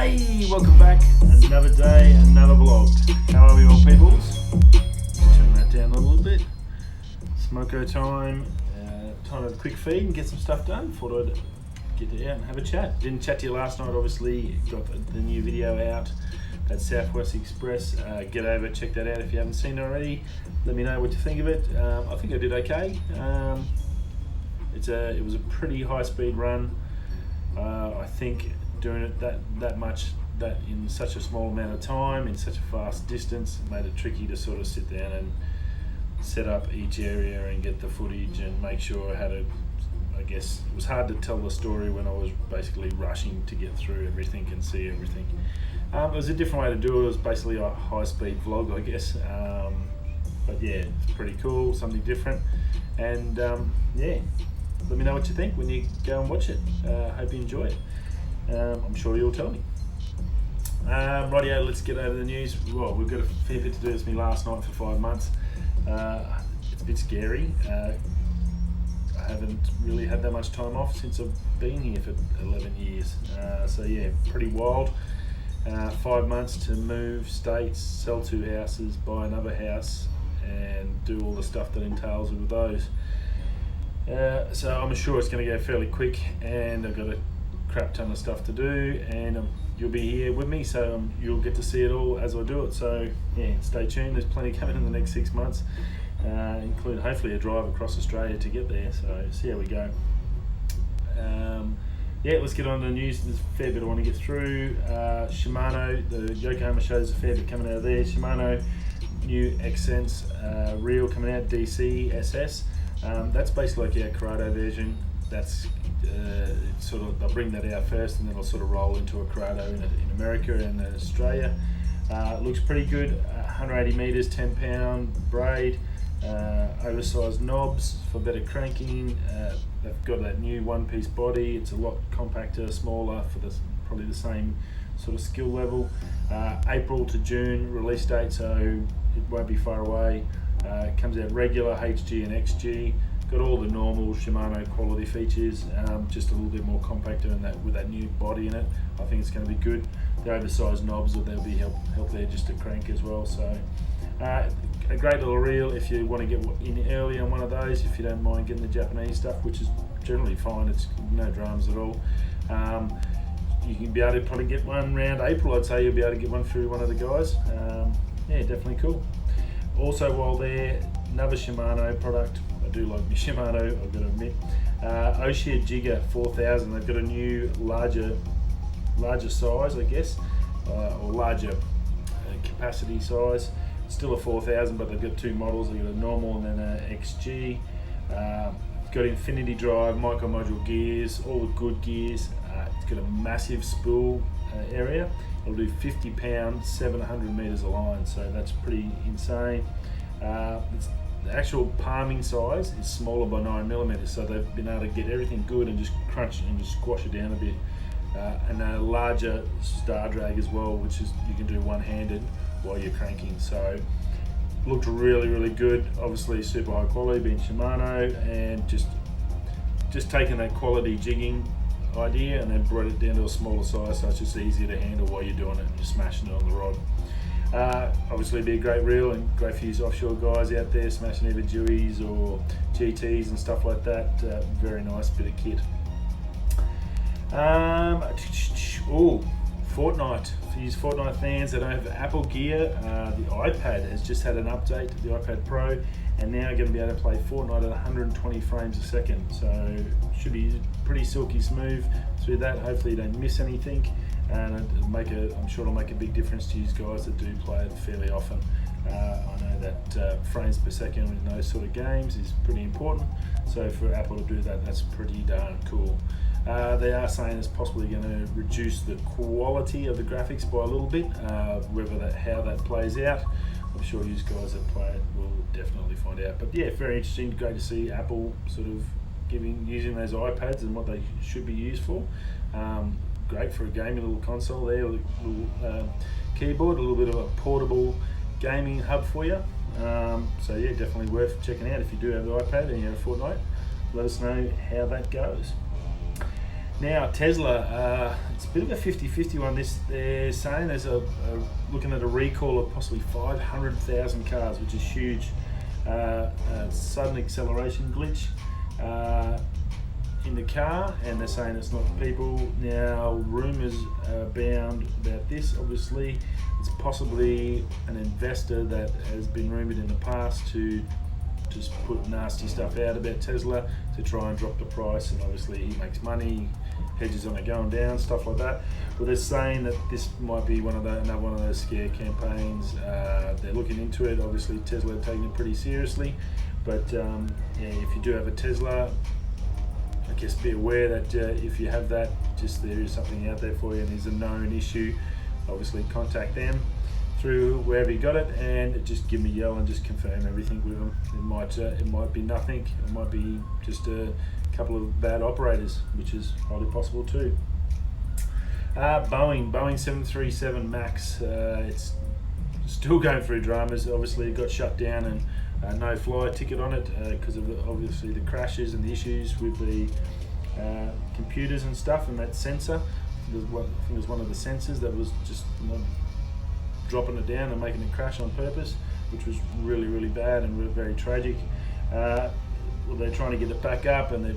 Hey, welcome back. Another day, another vlog. How are we all, peoples? Turn that down a little bit. Smoko time. Time to have a quick feed and get some stuff done. Thought I'd get out and have a chat. Didn't chat to you last night, obviously. Got the new video out. That Southwest Express. Get over, check that out if you haven't seen it already. Let me know what you think of it. I think I did okay. It was a pretty high speed run. I think doing it that in such a small amount of time, in such a fast distance, made it tricky to sort of sit down and set up each area and get the footage and make sure I had it. I guess it was hard to tell the story when I was basically rushing to get through everything and see everything. It was a different way to do it. It was basically a high-speed vlog, I guess. But yeah, it's pretty cool, something different. And yeah, let me know what you think when you go and watch it. Hope you enjoy it. I'm sure you'll tell me. Rightio, let's get over the news. Well, we've got a fair bit to do. It's me last night for 5 months. It's a bit scary. I haven't really had that much time off since I've been here for 11 years. So yeah, pretty wild. 5 months to move states, sell 2 houses, buy another house, and do all the stuff that entails with those. So I'm sure it's going to go fairly quick, and I've got a crap ton of stuff to do, and you'll be here with me, so you'll get to see it all as I do it. So yeah, stay tuned. There's plenty coming in the next 6 months, including hopefully a drive across Australia to get there. So see how we go. Yeah, let's get on to the news. There's a fair bit I want to get through. Shimano, the Yokohama shows a fair bit coming out of there. Shimano, new exsence reel coming out, DC SS. That's basically like our curado version. That's sort of, they'll bring that out first, and then it'll sort of roll into a curado in America and Australia. It looks pretty good. 180 meters, 10 pound braid, oversized knobs for better cranking. They've got that new one-piece body. It's a lot compacter, smaller for probably the same sort of skill level. April to June release date, so it won't be far away. It comes out regular, HG and XG. Got all the normal Shimano quality features, just a little bit more compactor and with that new body in it. I think it's going to be good. The oversized knobs, there'll be help there just to crank as well. So a great little reel if you want to get in early on one of those, if you don't mind getting the Japanese stuff, which is generally fine. It's no dramas at all. You can be able to probably get one around April. I'd say you'll be able to get one through one of the guys. Yeah, definitely cool. Also, while there, another Shimano product. I do like my Shimano, I've got to admit. Ocea Jigger 4000. They've got a new larger size, I guess, or larger capacity size. Still a 4000, but they've got 2 models. They've got a normal and then a XG. Got infinity drive, micro module gears, all the good gears. It's got a massive spool area. It'll do 50 pounds, 700 meters of line, so that's pretty insane. The actual palming size is smaller by 9 millimeters, so they've been able to get everything good and just crunch it and just squash it down a bit. And a larger star drag as well, which is you can do one-handed while you're cranking. So looked really, really good. Obviously super high quality, being Shimano, and just taking that quality jigging idea and then brought it down to a smaller size, so it's just easier to handle while you're doing it and you're smashing it on the rod. Obviously it'd be a great reel and great for you offshore guys out there smashing either Deweys or GTs and stuff like that. Very nice bit of kit. Fortnite. For you Fortnite fans that don't have Apple gear, the iPad has just had an update, the iPad Pro, and now you're going to be able to play Fortnite at 120 frames a second. So it should be pretty silky smooth through that. Hopefully you don't miss anything, and I'm sure it'll make a big difference to you guys that do play it fairly often. I know that frames per second in those sort of games is pretty important, so for Apple to do that, that's pretty darn cool. They are saying it's possibly going to reduce the quality of the graphics by a little bit. How that plays out, I'm sure you guys that play it will definitely find out. But yeah, very interesting. Great to see Apple sort of using those iPads and what they should be used for. Great for a gaming little console there, a little keyboard, a little bit of a portable gaming hub for you. So yeah, definitely worth checking out if you do have the iPad and you have Fortnite. Let us know how that goes. Now Tesla, it's bit of a 50-50 one. They're saying there's looking at a recall of possibly 500,000 cars, which is huge. Sudden acceleration glitch in the car, and they're saying it's not people. Now, rumours abound about this. Obviously, it's possibly an investor that has been rumoured in the past to just put nasty stuff out about Tesla to try and drop the price, and obviously he makes money, hedges on it going down, stuff like that. But they're saying that this might be another one of those scare campaigns. They're looking into it. Obviously Tesla are taking it pretty seriously, but yeah, if you do have a Tesla, I guess be aware that if you have that, just there is something out there for you and there's a known issue. Obviously contact them through wherever you got it and just give me a yell and just confirm everything with them. It might be nothing. It might be just a couple of bad operators, which is highly possible too. Boeing 737 Max. It's still going through dramas. Obviously it got shut down and no fly ticket on it because of obviously the crashes and the issues with the computers and stuff, and that sensor. I think it was one of the sensors that was just dropping it down and making it crash on purpose, which was really, really bad and very tragic. Well, they're trying to get it back up and they're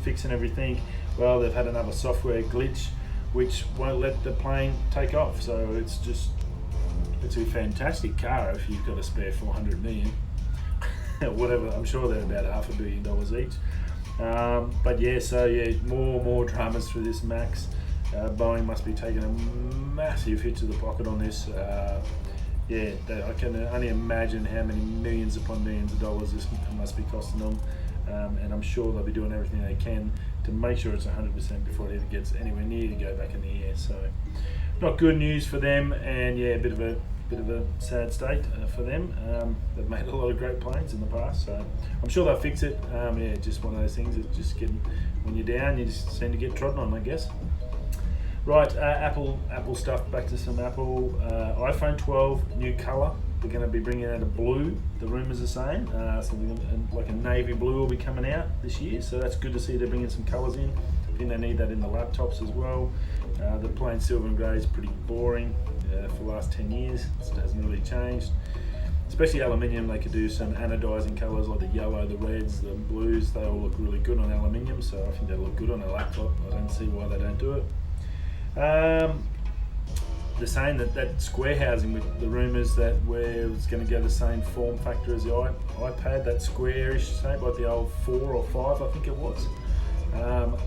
fixing everything. Well, they've had another software glitch which won't let the plane take off. So it's a fantastic car if you've got a spare 400 million. Whatever, I'm sure they're about $500 million each. But yeah, so yeah, more dramas through this Max. Boeing must be taking a massive hit to the pocket on this. Yeah, I can only imagine how many millions upon millions of dollars this must be costing them, and I'm sure they'll be doing everything they can to make sure it's 100% before it even gets anywhere near to go back in the air. So, not good news for them, and yeah, a bit of a sad state for them. They've made a lot of great planes in the past, so I'm sure they'll fix it. Yeah, just one of those things. It's just getting, when you're down, you just seem to get trodden on, I guess. Right, Apple stuff. Back to some Apple. iPhone 12 new colour. They're going to be bringing out a blue. The rumours are saying something like a navy blue will be coming out this year. So that's good to see they're bringing some colours in. I think they need that in the laptops as well. The plain silver and grey is pretty boring for the last 10 years. It hasn't really changed. Especially aluminium, they could do some anodizing colours like the yellow, the reds, the blues. They all look really good on aluminium. So I think they look good on a laptop. I don't see why they don't do it. They're saying that square housing, with the rumours that where it's going to go the same form factor as the iPad, that squarish shape like the old 4 or 5 I think it was.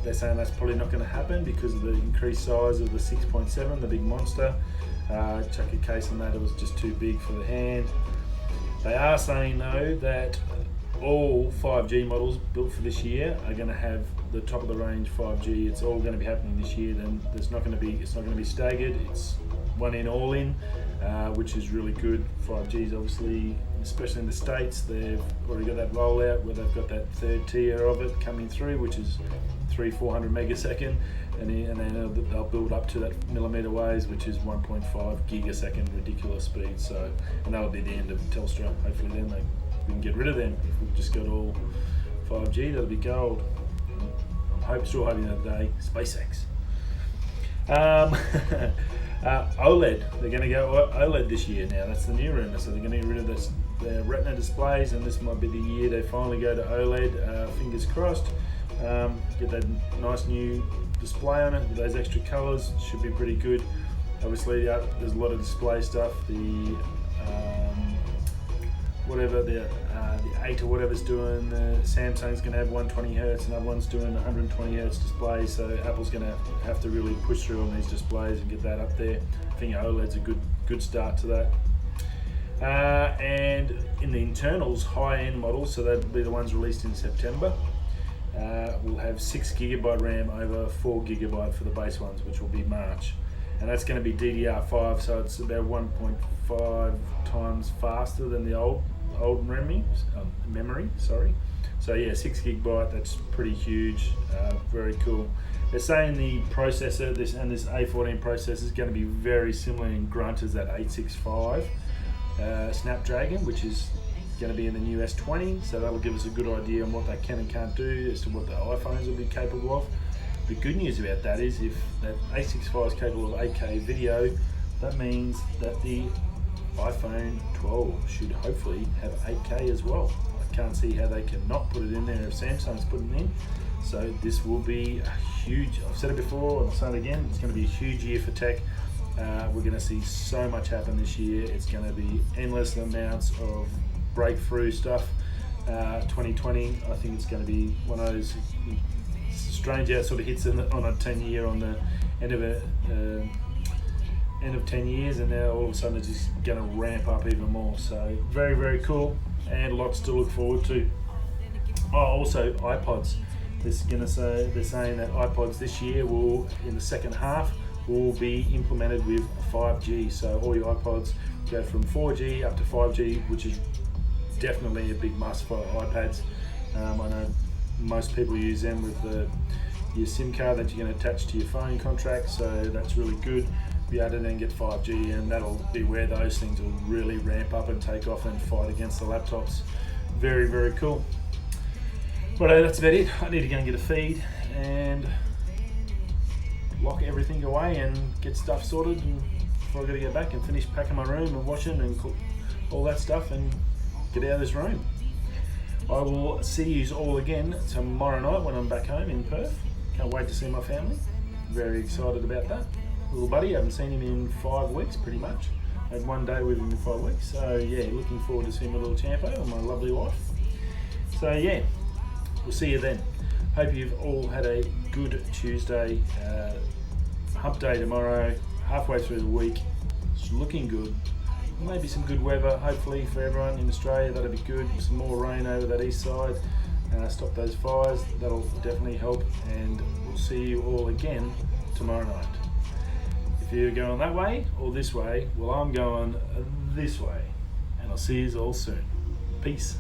They're saying that's probably not going to happen because of the increased size of the 6.7, the big monster. Chuck a case on that, it was just too big for the hand. They are saying though that all 5G models built for this year are going to have the top of the range 5G. It's all going to be happening this year. Then it's not going to be staggered. It's one in, all in, which is really good. 5G is obviously, especially in the States, they've already got that rollout where they've got that third tier of it coming through, which is 300-400 megasecond, and then they'll build up to that millimeter waves, which is 1.5 gigasecond, ridiculous speed. So, and that'll be the end of Telstra. Hopefully, then we can get rid of them. If we've just got all 5G, that'll be gold. Still hoping that day. SpaceX. OLED. They're going to go OLED this year now. That's the new rumour. So they're going to get rid of the Retina displays, and this might be the year they finally go to OLED. Fingers crossed. Get that nice new display on it with those extra colours. Should be pretty good. Obviously, there's a lot of display stuff. The 8 or whatever's doing, Samsung's going to have 120 Hz, another one's doing 120 Hz displays, so Apple's going to have to really push through on these displays and get that up there. I think OLED's a good start to that. And in the internals, high-end models, so that'll be the ones released in September, will have 6GB RAM over 4GB for the base ones, which will be March. And that's going to be DDR5, so it's about 1.5 times faster than the old memory. Sorry. So yeah, 6GB. That's pretty huge. Very cool. They're saying the processor, this A14 processor, is going to be very similar in grunt as that 865 Snapdragon, which is going to be in the new S20. So that'll give us a good idea on what they can and can't do as to what the iPhones will be capable of. The good news about that is if that A65 is capable of 8K video, that means that the iPhone 12 should hopefully have 8K as well. I can't see how they cannot put it in there if Samsung's putting it in. So this will be a huge, I've said it before and I'll say it again, it's going to be a huge year for tech. We're going to see so much happen this year. It's going to be endless amounts of breakthrough stuff. 2020, I think it's going to be one of those strange out sort of hits on a 10-year on the end of 10 years, and now all of a sudden it's just going to ramp up even more. So very, very cool, and lots to look forward to. Oh, also iPods. They're saying that iPods this year will, in the second half, will be implemented with 5G. So all your iPods go from 4G up to 5G, which is definitely a big must for iPads. I know most people use them with your SIM card that you can attach to your phone contract, so that's really good. Be able to then get 5G, and that'll be where those things will really ramp up and take off and fight against the laptops. Very, very cool. But that's about it. I need to go and get a feed and lock everything away and get stuff sorted, and before I got to get back and finish packing my room and washing and all that stuff and get out of this room. I will see you all again tomorrow night when I'm back home in Perth. Can't wait to see my family. Very excited about that. Little buddy, I haven't seen him in 5 weeks pretty much. I had 1 day with him in 5 weeks. So yeah, looking forward to seeing my little Champo and my lovely wife. So yeah, we'll see you then. Hope you've all had a good Tuesday. Hump day tomorrow, halfway through the week. It's looking good. Maybe some good weather, hopefully, for everyone in Australia. That'll be good. Some more rain over that east side. Stop those fires. That'll definitely help. And we'll see you all again tomorrow night. If you're going that way or this way, well, I'm going this way. And I'll see you all soon. Peace.